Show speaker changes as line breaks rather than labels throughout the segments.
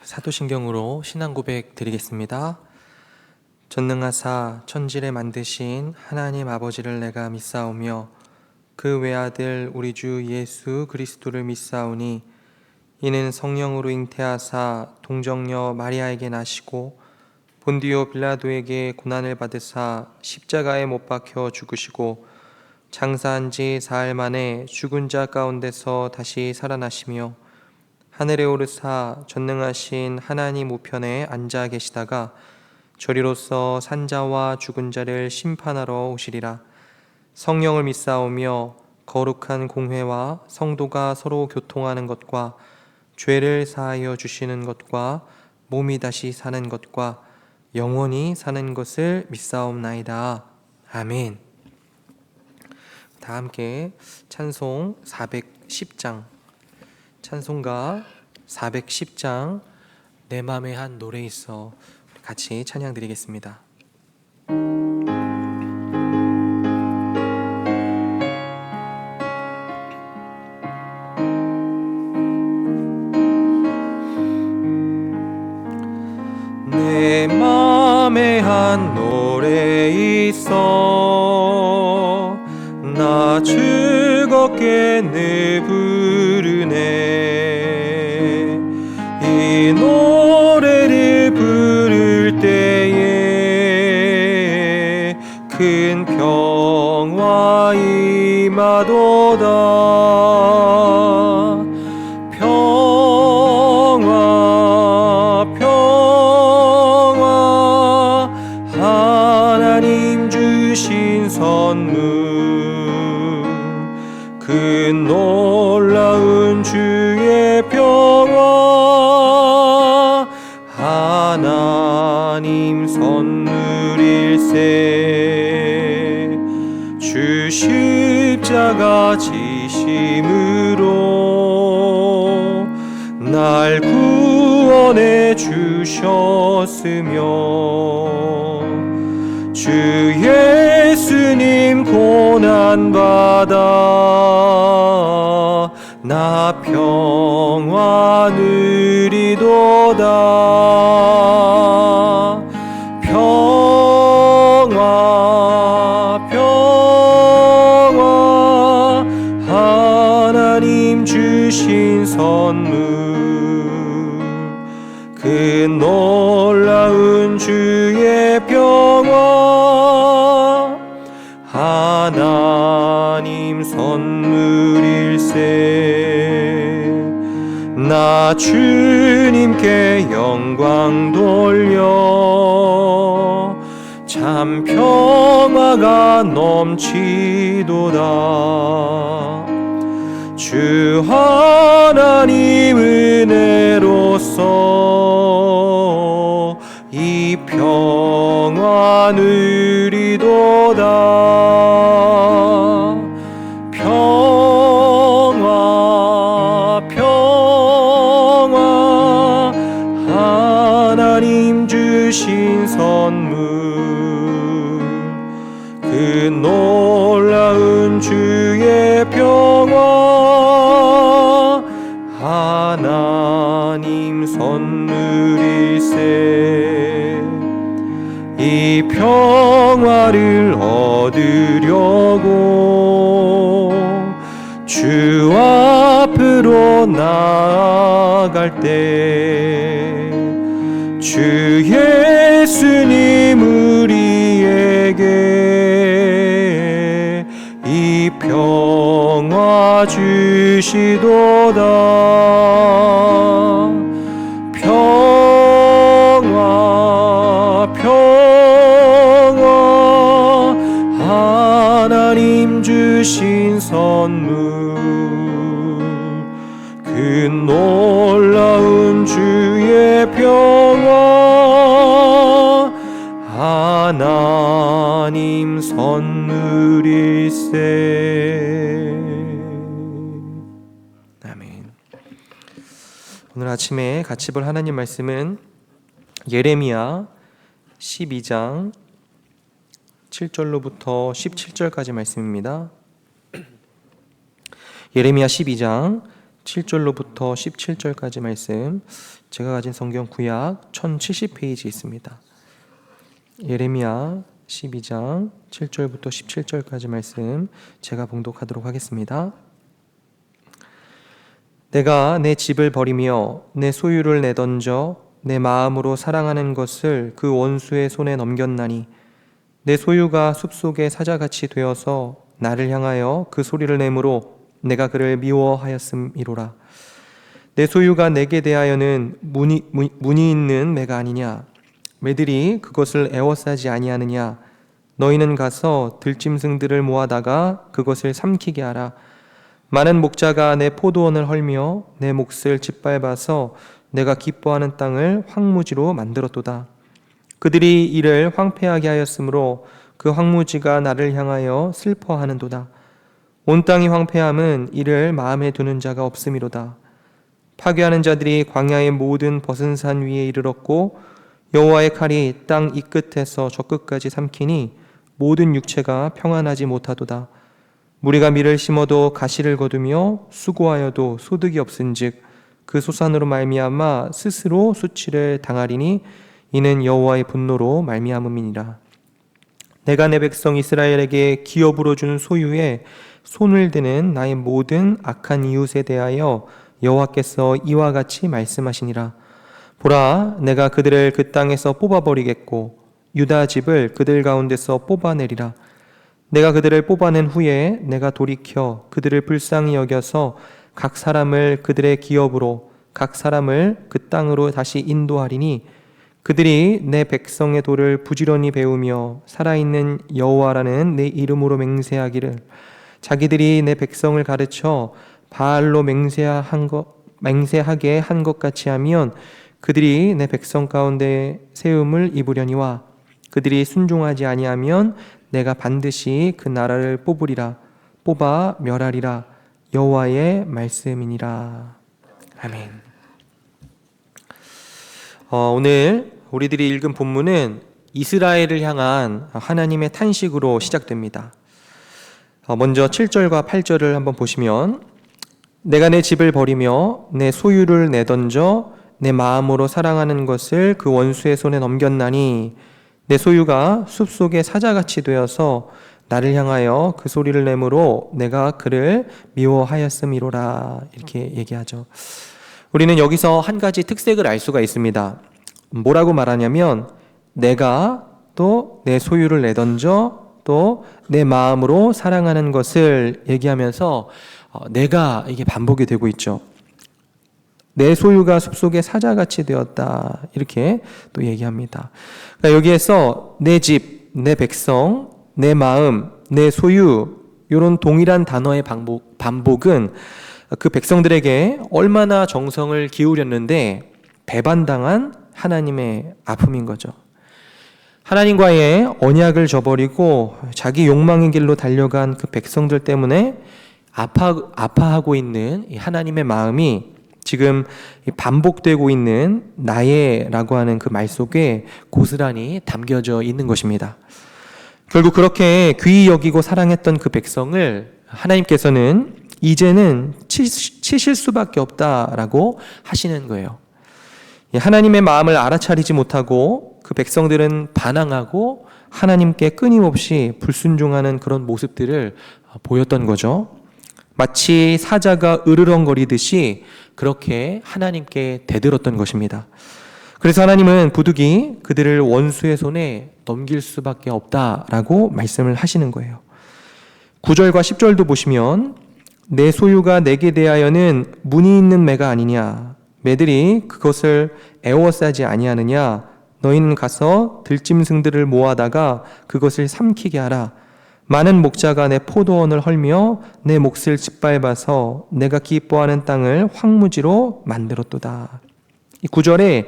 사도신경으로 신앙 고백 드리겠습니다. 전능하사 천지를 만드신 하나님 아버지를 내가 믿사오며 그 외아들 우리 주 예수 그리스도를 믿사오니 이는 성령으로 잉태하사 동정녀 마리아에게 나시고 본디오 빌라도에게 고난을 받으사 십자가에 못 박혀 죽으시고 장사한 지 사흘 만에 죽은 자 가운데서 다시 살아나시며 하늘에 오르사 전능하신 하나님 우편에 앉아 계시다가 저리로서 산자와 죽은 자를 심판하러 오시리라. 성령을 믿사오며 거룩한 공회와 성도가 서로 교통하는 것과 죄를 사하여 주시는 것과 몸이 다시 사는 것과 영원히 사는 것을 믿사옵나이다. 아멘. 다 함께 찬송 410장, 찬송가 410장 내 맘에 한 노래 있어 같이 찬양 드리겠습니다. 내 맘에 한 노래 있어 나 즐겁게 늘 부르네. 이 노래를 부를 때에 큰 평화 임하도다. 평화 평화 하나님 주신 선물 그 놀라운 주의 평화 하나님 선물일세. 주 십자가 지심으로 날 구원해 주셨으며 주 예수님 고난받아 나 평화 누리도다. 평화 평화 하나님 주신 선물 그 놀라운 주의 평화 하나님 선물일세. 나 주님께 영광 돌려 참 평화가 넘치도다. 주 하나님 은혜로서 이 평화 누리도다. 평화 평화 하나님 주신 선물 그 놀라운 주의 평화 하나님 선물일세. 이 평화를 얻으려고 주 앞으로 나아갈 때 주 예수님 우리에게 이 평화 주시도다. 평화 평화 하나님 주신 선물 그 놀라운 주의 평화 하나님 선물일세. 아멘. 오늘 아침에 같이 볼 하나님 말씀은 예레미야 12장 7절로부터 17절까지 말씀입니다. 예레미야 12장 7절로부터 17절까지 말씀, 제가 가진 성경 구약 1070페이지 있습니다. 예레미야 12장 7절부터 17절까지 말씀 제가 봉독하도록 하겠습니다. 내가 내 집을 버리며 내 소유를 내던져 내 마음으로 사랑하는 것을 그 원수의 손에 넘겼나니 내 소유가 숲속의 사자같이 되어서 나를 향하여 그 소리를 내므로 내가 그를 미워하였음이로라. 내 소유가 내게 대하여는 문이 있는 매가 아니냐? 매들이 그것을 애워싸지 아니하느냐? 너희는 가서 들짐승들을 모아다가 그것을 삼키게 하라. 많은 목자가 내 포도원을 헐며 내 몫을 짓밟아서 내가 기뻐하는 땅을 황무지로 만들었도다. 그들이 이를 황폐하게 하였으므로 그 황무지가 나를 향하여 슬퍼하는도다. 온 땅이 황폐함은 이를 마음에 두는 자가 없음이로다. 파괴하는 자들이 광야의 모든 벗은 산 위에 이르렀고 여호와의 칼이 땅 이 끝에서 저 끝까지 삼키니 모든 육체가 평안하지 못하도다. 무리가 밀을 심어도 가시를 거두며 수고하여도 소득이 없은즉 그 소산으로 말미암아 스스로 수치를 당하리니 이는 여호와의 분노로 말미암음이니라. 내가 내 백성 이스라엘에게 기업으로 준 소유에 손을 대는 나의 모든 악한 이웃에 대하여 여호와께서 이와 같이 말씀하시니라. 보라, 내가 그들을 그 땅에서 뽑아버리겠고 유다 집을 그들 가운데서 뽑아내리라. 내가 그들을 뽑아낸 후에 내가 돌이켜 그들을 불쌍히 여겨서 각 사람을 그들의 기업으로 각 사람을 그 땅으로 다시 인도하리니 그들이 내 백성의 도를 부지런히 배우며 살아있는 여호와라는 내 이름으로 맹세하기를 자기들이 내 백성을 가르쳐 바알로 맹세하게 한 것 같이 하면 그들이 내 백성 가운데 세움을 입으려니와 그들이 순종하지 아니하면 내가 반드시 그 나라를 뽑아 멸하리라. 여호와의 말씀이니라. 아멘. 오늘 우리들이 읽은 본문은 이스라엘을 향한 하나님의 탄식으로 시작됩니다. 먼저 7절과 8절을 한번 보시면 내가 내 집을 버리며 내 소유를 내던져 내 마음으로 사랑하는 것을 그 원수의 손에 넘겼나니 내 소유가 숲속의 사자같이 되어서 나를 향하여 그 소리를 내므로 내가 그를 미워하였음이로라. 이렇게 얘기하죠. 우리는 여기서 한 가지 특색을 알 수가 있습니다. 뭐라고 말하냐면 내가 또 내 소유를 내던져 또 내 마음으로 사랑하는 것을 얘기하면서 내가 이게 반복이 되고 있죠. 내 소유가 숲속의 사자같이 되었다. 이렇게 또 얘기합니다. 그러니까 여기에서 내 집, 내 백성, 내 마음, 내 소유 이런 동일한 단어의 반복은 그 백성들에게 얼마나 정성을 기울였는데 배반당한 하나님의 아픔인 거죠. 하나님과의 언약을 저버리고 자기 욕망의 길로 달려간 그 백성들 때문에 아파하고 있는 하나님의 마음이 지금 반복되고 있는 나의라고 하는 그 말 속에 고스란히 담겨져 있는 것입니다. 결국 그렇게 귀히 여기고 사랑했던 그 백성을 하나님께서는 이제는 치실 수밖에 없다라고 하시는 거예요. 하나님의 마음을 알아차리지 못하고 그 백성들은 반항하고 하나님께 끊임없이 불순종하는 그런 모습들을 보였던 거죠. 마치 사자가 으르렁거리듯이 그렇게 하나님께 대들었던 것입니다. 그래서 하나님은 부득이 그들을 원수의 손에 넘길 수밖에 없다라고 말씀을 하시는 거예요. 9절과 10절도 보시면 내 소유가 내게 대하여는 문이 있는 매가 아니냐 매들이 그것을 애워싸지 아니하느냐 너희는 가서 들짐승들을 모아다가 그것을 삼키게 하라. 많은 목자가 내 포도원을 헐며 내 몫을 짓밟아서 내가 기뻐하는 땅을 황무지로 만들었도다. 이 9절에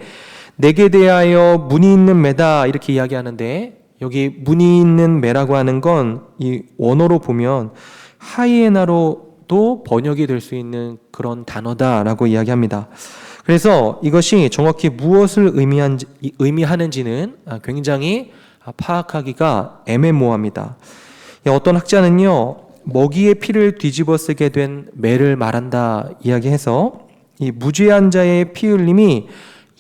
내게 대하여 문이 있는 매다 이렇게 이야기하는데 여기 문이 있는 매라고 하는 건 이 원어로 보면 하이에나로도 번역이 될 수 있는 그런 단어다라고 이야기합니다. 그래서 이것이 정확히 무엇을 의미하는지는 굉장히 파악하기가 애매모호합니다. 어떤 학자는요, 먹이의 피를 뒤집어 쓰게 된 매를 말한다 이야기해서 이 무죄한 자의 피 흘림이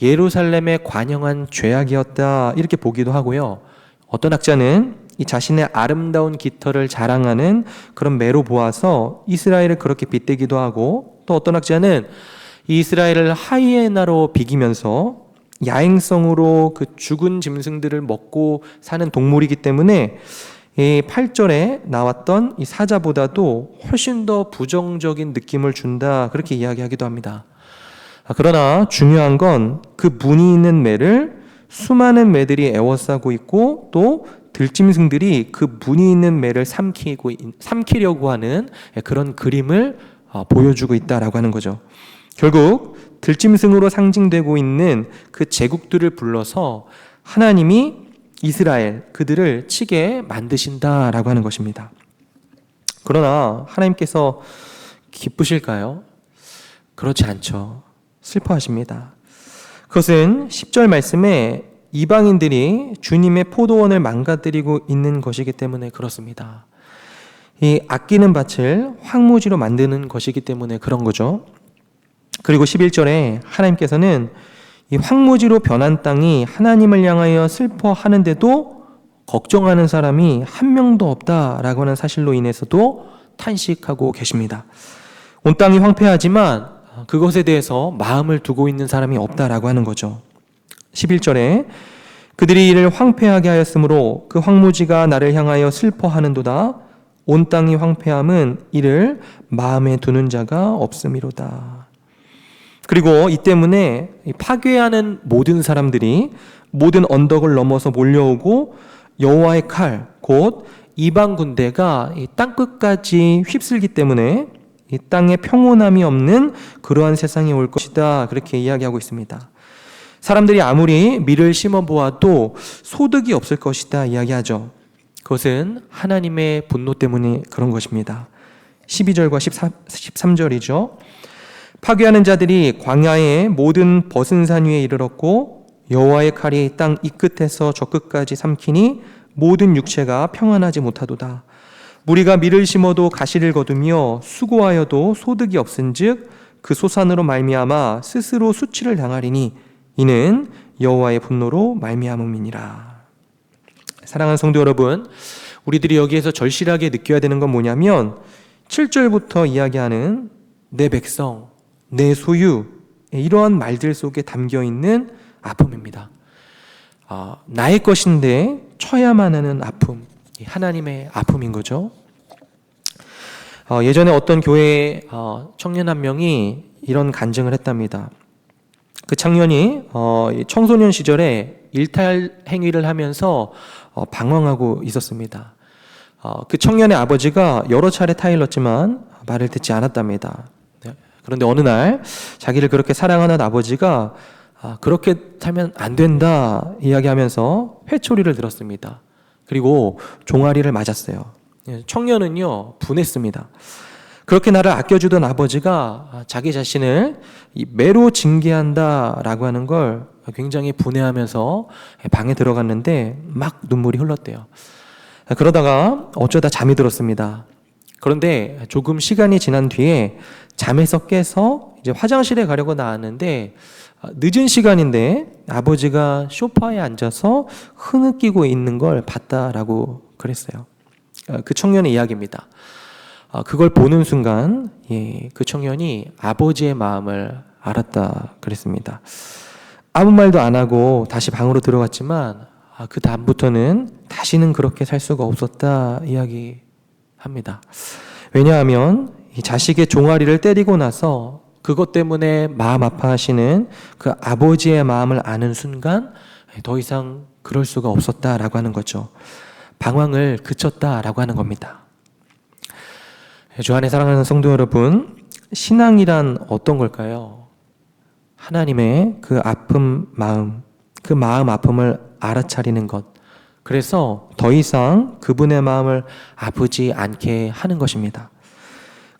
예루살렘에 관영한 죄악이었다 이렇게 보기도 하고요. 어떤 학자는 이 자신의 아름다운 깃털을 자랑하는 그런 매로 보아서 이스라엘을 그렇게 빗대기도 하고, 또 어떤 학자는 이 이스라엘을 하이에나로 비기면서 야행성으로 그 죽은 짐승들을 먹고 사는 동물이기 때문에 이 8절에 나왔던 이 사자보다도 훨씬 더 부정적인 느낌을 준다 그렇게 이야기하기도 합니다. 그러나 중요한 건 그 무늬 있는 매를 수많은 매들이 애워싸고 있고, 또 들짐승들이 그 무늬 있는 매를 삼키려고 하는 그런 그림을 보여주고 있다라고 하는 거죠. 결국 들짐승으로 상징되고 있는 그 제국들을 불러서 하나님이 이스라엘 그들을 치게 만드신다라고 하는 것입니다. 그러나 하나님께서 기쁘실까요? 그렇지 않죠. 슬퍼하십니다. 그것은 10절 말씀에 이방인들이 주님의 포도원을 망가뜨리고 있는 것이기 때문에 그렇습니다. 이 아끼는 밭을 황무지로 만드는 것이기 때문에 그런 거죠. 그리고 11절에 하나님께서는 이 황무지로 변한 땅이 하나님을 향하여 슬퍼하는데도 걱정하는 사람이 한 명도 없다라고 하는 사실로 인해서도 탄식하고 계십니다. 온 땅이 황폐하지만 그것에 대해서 마음을 두고 있는 사람이 없다라고 하는 거죠. 11절에 그들이 이를 황폐하게 하였으므로 그 황무지가 나를 향하여 슬퍼하는도다. 온 땅이 황폐함은 이를 마음에 두는 자가 없음이로다. 그리고 이 때문에 파괴하는 모든 사람들이 모든 언덕을 넘어서 몰려오고 여호와의 칼, 곧 이방 군대가 이 땅끝까지 휩쓸기 때문에 이 땅에 평온함이 없는 그러한 세상이 올 것이다 그렇게 이야기하고 있습니다. 사람들이 아무리 밀을 심어 보아도 소득이 없을 것이다 이야기하죠. 그것은 하나님의 분노 때문에 그런 것입니다. 12절과 13절이죠. 파괴하는 자들이 광야의 모든 벗은 산 위에 이르렀고 여호와의 칼이 땅 이 끝에서 저 끝까지 삼키니 모든 육체가 평안하지 못하도다. 무리가 밀을 심어도 가시를 거두며 수고하여도 소득이 없은즉 그 소산으로 말미암아 스스로 수치를 당하리니 이는 여호와의 분노로 말미암음이니라. 사랑하는 성도 여러분, 우리들이 여기에서 절실하게 느껴야 되는 건 뭐냐면 7절부터 이야기하는 내 백성, 내 소유, 이러한 말들 속에 담겨있는 아픔입니다. 나의 것인데 쳐야만 하는 아픔, 하나님의 아픔인 거죠. 예전에 어떤 교회 청년 한 명이 이런 간증을 했답니다. 그 청년이 청소년 시절에 일탈 행위를 하면서 방황하고 있었습니다. 그 청년의 아버지가 여러 차례 타일렀지만 말을 듣지 않았답니다. 그런데 어느 날 자기를 그렇게 사랑하는 아버지가 그렇게 살면 안 된다 이야기하면서 회초리를 들었습니다. 그리고 종아리를 맞았어요. 청년은요 분했습니다. 그렇게 나를 아껴주던 아버지가 자기 자신을 매로 징계한다라고 하는 걸 굉장히 분해하면서 방에 들어갔는데 막 눈물이 흘렀대요. 그러다가 어쩌다 잠이 들었습니다. 그런데 조금 시간이 지난 뒤에 잠에서 깨서 이제 화장실에 가려고 나왔는데 늦은 시간인데 아버지가 소파에 앉아서 흐느끼고 있는 걸 봤다라고 그랬어요. 그 청년의 이야기입니다. 그걸 보는 순간 그 청년이 아버지의 마음을 알았다 그랬습니다. 아무 말도 안 하고 다시 방으로 들어갔지만 그 다음부터는 다시는 그렇게 살 수가 없었다 이야기합니다. 왜냐하면 이 자식의 종아리를 때리고 나서 그것 때문에 마음 아파하시는 그 아버지의 마음을 아는 순간 더 이상 그럴 수가 없었다라고 하는 거죠. 방황을 그쳤다라고 하는 겁니다. 주 안에 사랑하는 성도 여러분, 신앙이란 어떤 걸까요? 하나님의 그 아픔 마음, 그 마음 아픔을 알아차리는 것. 그래서 더 이상 그분의 마음을 아프지 않게 하는 것입니다.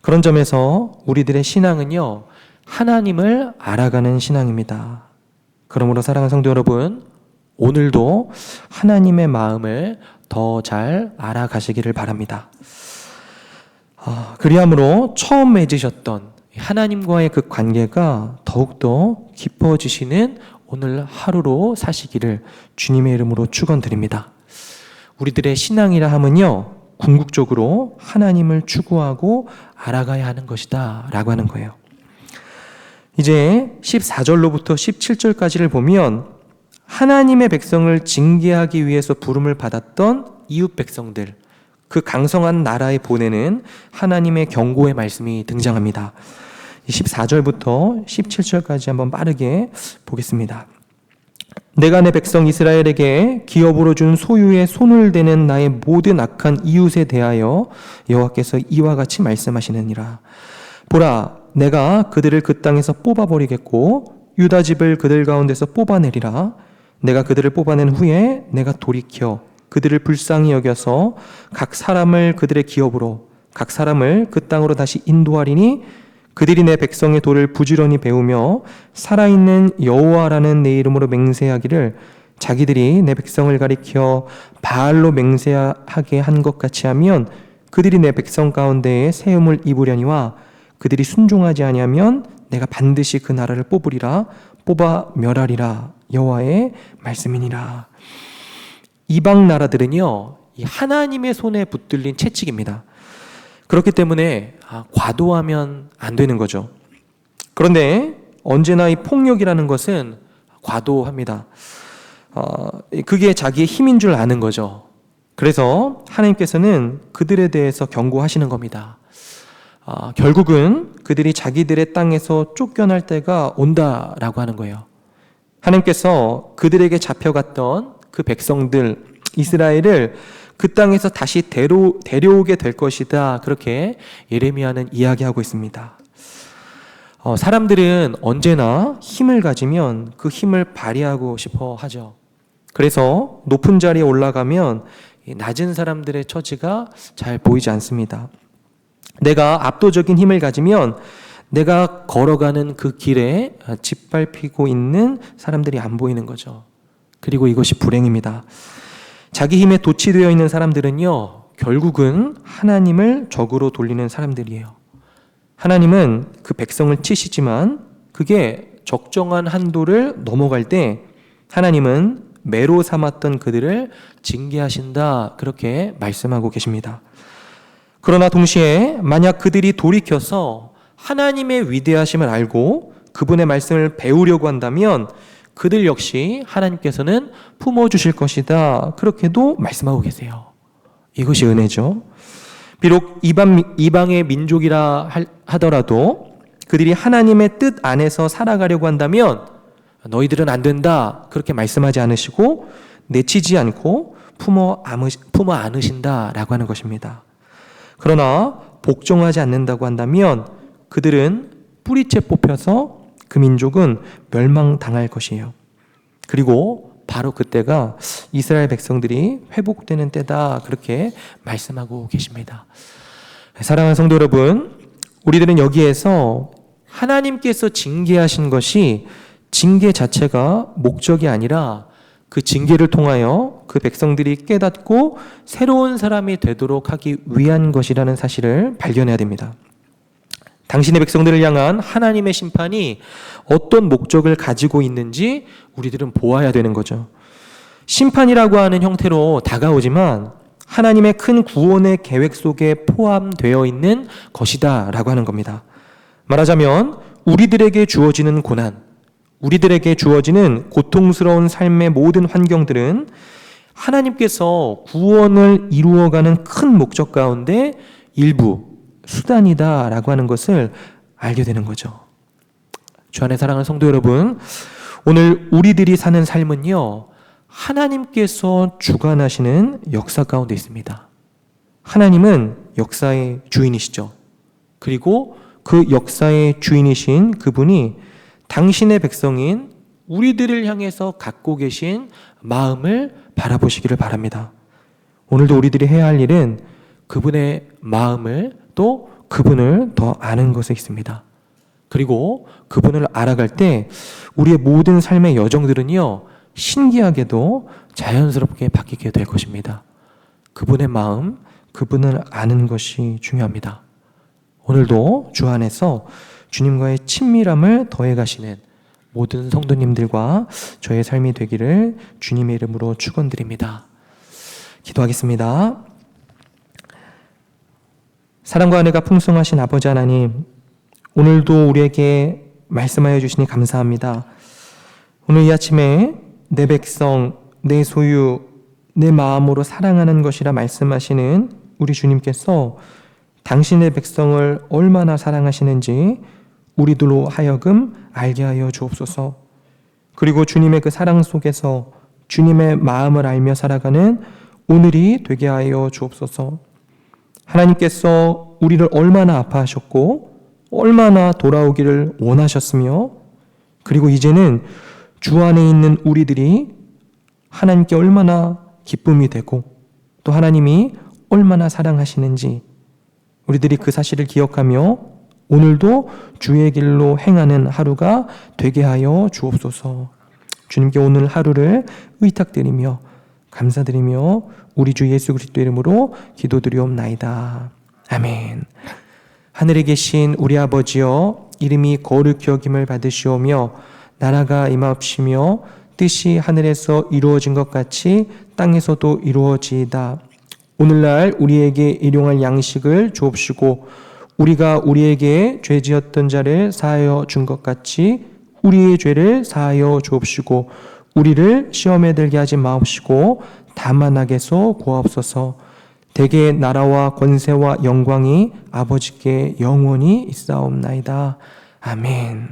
그런 점에서 우리들의 신앙은요, 하나님을 알아가는 신앙입니다. 그러므로 사랑하는 성도 여러분, 오늘도 하나님의 마음을 더 잘 알아가시기를 바랍니다. 그리함으로 처음 맺으셨던 하나님과의 그 관계가 더욱더 깊어지시는 오늘 하루로 사시기를 주님의 이름으로 축원드립니다. 우리들의 신앙이라 함은요, 궁극적으로 하나님을 추구하고 알아가야 하는 것이다 라고 하는 거예요. 이제 14절로부터 17절까지를 보면 하나님의 백성을 징계하기 위해서 부름을 받았던 이웃 백성들, 그 강성한 나라에 보내는 하나님의 경고의 말씀이 등장합니다. 14절부터 17절까지 한번 빠르게 보겠습니다. 내가 내 백성 이스라엘에게 기업으로 준 소유에 손을 대는 나의 모든 악한 이웃에 대하여 여호와께서 이와 같이 말씀하시느니라. 보라, 내가 그들을 그 땅에서 뽑아버리겠고 유다 집을 그들 가운데서 뽑아내리라. 내가 그들을 뽑아낸 후에 내가 돌이켜 그들을 불쌍히 여겨서 각 사람을 그들의 기업으로 각 사람을 그 땅으로 다시 인도하리니 그들이 내 백성의 도를 부지런히 배우며 살아있는 여호와라는 내 이름으로 맹세하기를 자기들이 내 백성을 가리켜 바알로 맹세하게 한 것 같이 하면 그들이 내 백성 가운데에 세움을 입으려니와 그들이 순종하지 아니하면 내가 반드시 그 나라를 뽑으리라. 뽑아 멸하리라. 여호와의 말씀이니라. 이방 나라들은요, 이 하나님의 손에 붙들린 채찍입니다. 그렇기 때문에 과도하면 안 되는 거죠. 그런데 언제나 이 폭력이라는 것은 과도합니다. 그게 자기의 힘인 줄 아는 거죠. 그래서 하나님께서는 그들에 대해서 경고하시는 겁니다. 결국은 그들이 자기들의 땅에서 쫓겨날 때가 온다라고 하는 거예요. 하나님께서 그들에게 잡혀갔던 그 백성들 이스라엘을 그 땅에서 다시 데려오게 될 것이다. 그렇게 예레미야는 이야기하고 있습니다. 사람들은 언제나 힘을 가지면 그 힘을 발휘하고 싶어 하죠. 그래서 높은 자리에 올라가면 낮은 사람들의 처지가 잘 보이지 않습니다. 내가 압도적인 힘을 가지면 내가 걸어가는 그 길에 짓밟히고 있는 사람들이 안 보이는 거죠. 그리고 이것이 불행입니다. 자기 힘에 도취되어 있는 사람들은요, 결국은 하나님을 적으로 돌리는 사람들이에요. 하나님은 그 백성을 치시지만 그게 적정한 한도를 넘어갈 때 하나님은 매로 삼았던 그들을 징계하신다. 그렇게 말씀하고 계십니다. 그러나 동시에 만약 그들이 돌이켜서 하나님의 위대하심을 알고 그분의 말씀을 배우려고 한다면 그들 역시 하나님께서는 품어주실 것이다. 그렇게도 말씀하고 계세요. 이것이 은혜죠. 비록 이방의 민족이라 하더라도 그들이 하나님의 뜻 안에서 살아가려고 한다면 너희들은 안 된다. 그렇게 말씀하지 않으시고 내치지 않고 품어 안으신다라고 하는 것입니다. 그러나 복종하지 않는다고 한다면 그들은 뿌리째 뽑혀서 그 민족은 멸망당할 것이에요. 그리고 바로 그때가 이스라엘 백성들이 회복되는 때다. 그렇게 말씀하고 계십니다. 사랑하는 성도 여러분, 우리들은 여기에서 하나님께서 징계하신 것이 징계 자체가 목적이 아니라 그 징계를 통하여 그 백성들이 깨닫고 새로운 사람이 되도록 하기 위한 것이라는 사실을 발견해야 됩니다. 당신의 백성들을 향한 하나님의 심판이 어떤 목적을 가지고 있는지 우리들은 보아야 되는 거죠. 심판이라고 하는 형태로 다가오지만 하나님의 큰 구원의 계획 속에 포함되어 있는 것이다 라고 하는 겁니다. 말하자면 우리들에게 주어지는 고난, 우리들에게 주어지는 고통스러운 삶의 모든 환경들은 하나님께서 구원을 이루어가는 큰 목적 가운데 일부 수단이다 라고 하는 것을 알게 되는 거죠. 주 안에 사랑하는 성도 여러분, 오늘 우리들이 사는 삶은요, 하나님께서 주관하시는 역사 가운데 있습니다. 하나님은 역사의 주인이시죠. 그리고 그 역사의 주인이신 그분이 당신의 백성인 우리들을 향해서 갖고 계신 마음을 바라보시기를 바랍니다. 오늘도 우리들이 해야 할 일은 그분의 마음을 또 그분을 더 아는 것에 있습니다. 그리고 그분을 알아갈 때 우리의 모든 삶의 여정들은요, 신기하게도 자연스럽게 바뀌게 될 것입니다. 그분의 마음, 그분을 아는 것이 중요합니다. 오늘도 주 안에서 주님과의 친밀함을 더해가시는 모든 성도님들과 저의 삶이 되기를 주님의 이름으로 축원드립니다. 기도하겠습니다. 사랑과 은혜가 풍성하신 아버지 하나님, 오늘도 우리에게 말씀하여 주시니 감사합니다. 오늘 이 아침에 내 백성, 내 소유, 내 마음으로 사랑하는 것이라 말씀하시는 우리 주님께서 당신의 백성을 얼마나 사랑하시는지 우리들로 하여금 알게 하여 주옵소서. 그리고 주님의 그 사랑 속에서 주님의 마음을 알며 살아가는 오늘이 되게 하여 주옵소서. 하나님께서 우리를 얼마나 아파하셨고 얼마나 돌아오기를 원하셨으며, 그리고 이제는 주 안에 있는 우리들이 하나님께 얼마나 기쁨이 되고 또 하나님이 얼마나 사랑하시는지 우리들이 그 사실을 기억하며 오늘도 주의 길로 행하는 하루가 되게 하여 주옵소서. 주님께 오늘 하루를 의탁드리며 감사드리며 우리 주 예수 그리스도 이름으로 기도드리옵나이다. 아멘. 하늘에 계신 우리 아버지여, 이름이 거룩히 여김을 받으시오며 나라가 임하옵시며 뜻이 하늘에서 이루어진 것 같이 땅에서도 이루어지이다. 오늘날 우리에게 일용할 양식을 주옵시고 우리가 우리에게 죄 지었던 자를 사하여 준 것 같이 우리의 죄를 사하여 주옵시고 우리를 시험에 들게 하지 마옵시고 다만 악에서 구하옵소서. 대개 나라와 권세와 영광이 아버지께 영원히 있사옵나이다. 아멘.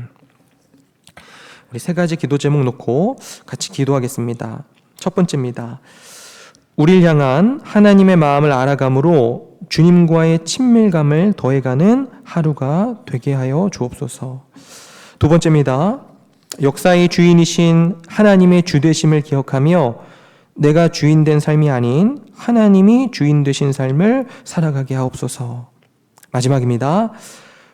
우리 세 가지 기도 제목 놓고 같이 기도하겠습니다. 첫 번째입니다. 우리를 향한 하나님의 마음을 알아감으로 주님과의 친밀감을 더해가는 하루가 되게 하여 주옵소서. 두 번째입니다. 역사의 주인이신 하나님의 주되심을 기억하며 내가 주인 된 삶이 아닌 하나님이 주인 되신 삶을 살아가게 하옵소서. 마지막입니다.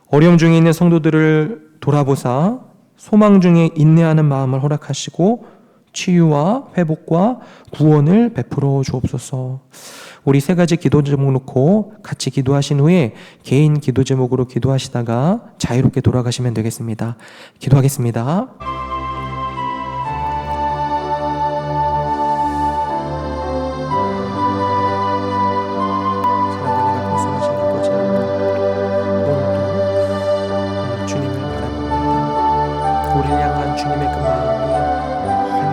어려움 중에 있는 성도들을 돌아보사 소망 중에 인내하는 마음을 허락하시고 치유와 회복과 구원을 베풀어 주옵소서. 우리 세 가지 기도 제목 놓고 같이 기도하신 후에 개인 기도 제목으로 기도하시다가 자유롭게 돌아가시면 되겠습니다. 기도하겠습니다. 우리를 향한 주님의 그 마음이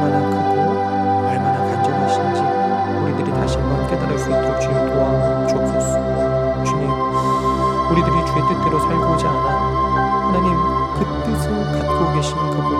얼마나 크고 얼마나 간절하신지 우리들이 다시 한번 깨달을 수 있도록 주님 도와주옵소서. 주님, 우리들이 주의 뜻대로 살고자 하나 하나님 그 뜻을 갖고 계신 그분